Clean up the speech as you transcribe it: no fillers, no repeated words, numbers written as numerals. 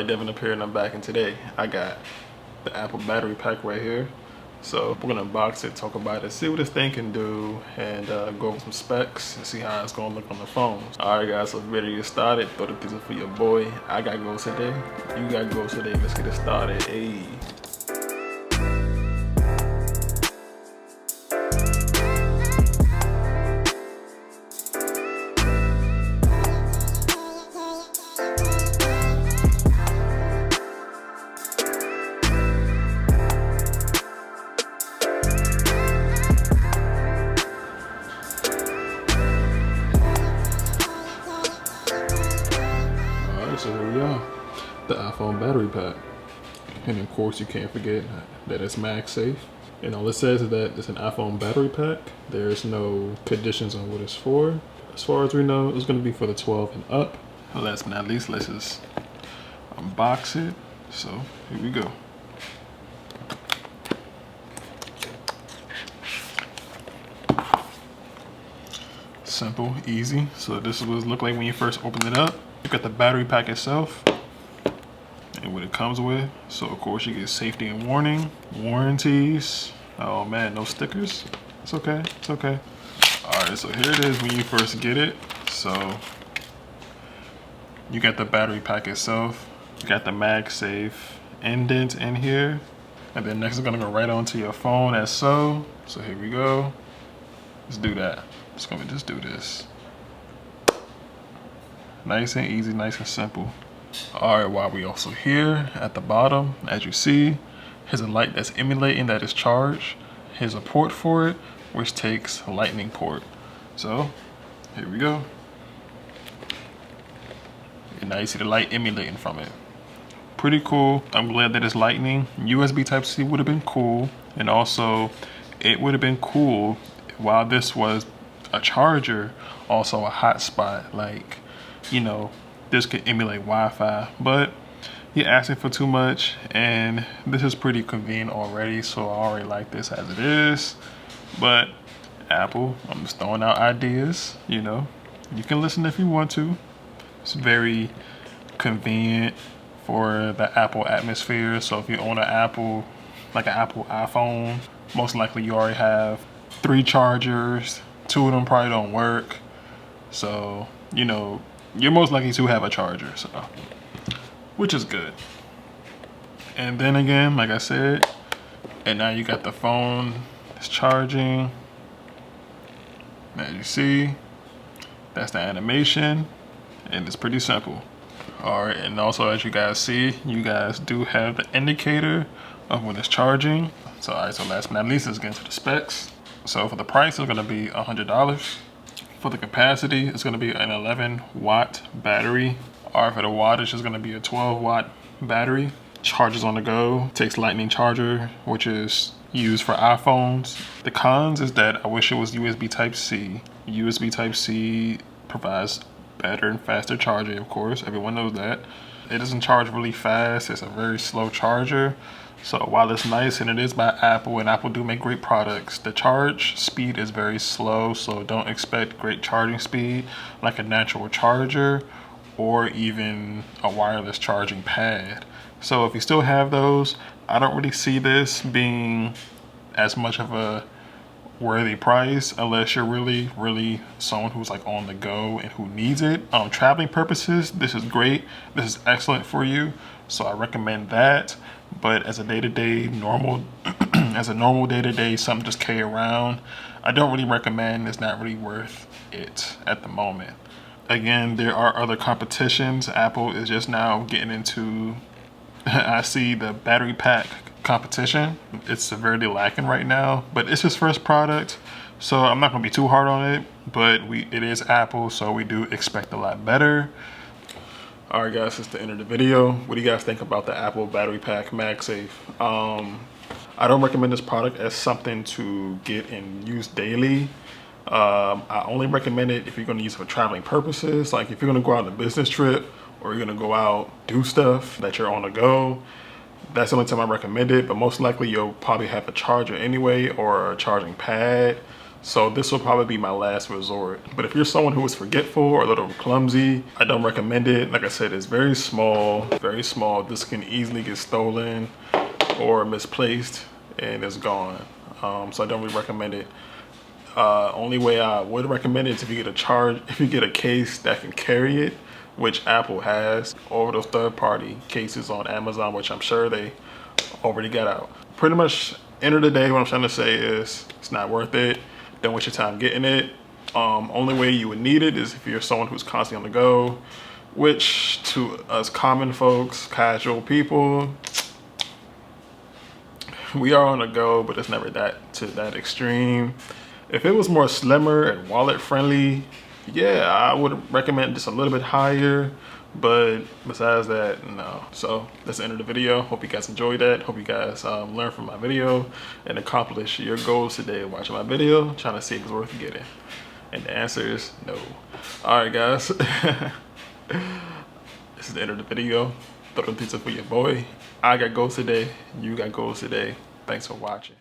Alright, Devin up here and I'm back, and today I got the Apple battery pack right here. So we're gonna unbox it, talk about it, see what this thing can do, and go over some specs and see how it's gonna look on the phone. Alright guys, so if you're ready to get started, throw the pizza for your boy. I got goals today, you got goals today, let's get it started. Hey. So here we are, the iPhone battery pack. And of course you can't forget that it's MagSafe. And all it says is that it's an iPhone battery pack. There's no conditions on what it's for. As far as we know, it's gonna be for the 12 and up. Last but not least, let's just unbox it. So here we go. Simple, easy. So this is what it looks like when you first open it up. You got the battery pack itself and what it comes with. So of course you get safety and warranties. Oh man, no stickers. It's okay, it's okay. All right, so here it is when you first get it. So you got the battery pack itself. You got the MagSafe indent in here. And then next it's gonna go right onto your phone as so. So here we go. Let's do that. It's gonna just do this. Nice and easy, nice and simple. All right, while we also here at the bottom, as you see, here's a light that's emulating that is charged. Here's a port for it, which takes a lightning port. So here we go. And now you see the light emulating from it. Pretty cool. I'm glad that it's lightning. USB Type-C would have been cool. And also it would have been cool while this was a charger, also a hotspot, like, you know, this could emulate Wi-Fi, but you're asking for too much, and this is pretty convenient already, so I already like this as it is. But Apple, I'm just throwing out ideas, you know, you can listen if you want to. It's very convenient for the Apple atmosphere. So if you own an Apple, like an Apple iPhone, most likely you already have 3 chargers, 2 of them probably don't work. So, you know, you're most likely to have a charger, so, which is good. And then again, like I said, and now you got the phone, it's charging. As you see, that's the animation, and it's pretty simple. All right, and also as you guys see, you guys do have the indicator of when it's charging. So, all right, so last but not least, let's get into the specs. So for the price, it's gonna be $100. For the capacity, it's gonna be an 11-watt battery. Or for the wattage, it's gonna be a 12-watt battery. Charges on the go, takes lightning charger, which is used for iPhones. The cons is that I wish it was USB Type-C. USB Type-C provides better and faster charging, of course, everyone knows that. It doesn't charge really fast, it's a very slow charger. So while it's nice and it is by Apple, and Apple do make great products, the charge speed is very slow, so don't expect great charging speed like a natural charger or even a wireless charging pad. So if you still have those, I don't really see this being as much of a worthy price unless you're really someone who's like on the go and who needs it. Traveling purposes, this is great. This is excellent for you. So I recommend that. But as a day-to-day normal, as a normal day-to-day, something just carry around, I don't really recommend. It's not really worth it at the moment. Again, there are other competitions. Apple is just now getting into, I see the battery pack competition. It's severely lacking right now, but it's his first product, so I'm not gonna be too hard on it, but it is Apple, so we do expect a lot better. All right guys, just to end the video, what do you guys think about the Apple battery pack MagSafe? I don't recommend this product as something to get and use daily. I only recommend it if you're gonna use it for traveling purposes, like if you're gonna go out on a business trip or you're gonna go out, do stuff that you're on the go. That's the only time I recommend it, but most likely you'll probably have a charger anyway or a charging pad. So this will probably be my last resort. But if you're someone who is forgetful or a little clumsy, I don't recommend it. Like I said, it's very small, very small. This can easily get stolen or misplaced and it's gone. So I don't really recommend it. Only way I would recommend it is if you get a case that can carry it, which Apple has, or those third-party cases on Amazon, which I'm sure they already got out. Pretty much, end of the day, what I'm trying to say is it's not worth it. Don't waste your time getting it. Only way you would need it is if you're someone who's constantly on the go, which to us common folks, casual people, we are on the go, but it's never to that extreme. If it was more slimmer and wallet friendly, yeah, I would recommend just a little bit higher. But besides that, no. So that's the end of the video. Hope you guys enjoyed that. Hope you guys learned from my video and accomplish your goals today watching my video, trying to see if it's worth getting. And the answer is no. All right, guys. This is the end of the video. Throw them pizza for your boy. I got goals today. You got goals today. Thanks for watching.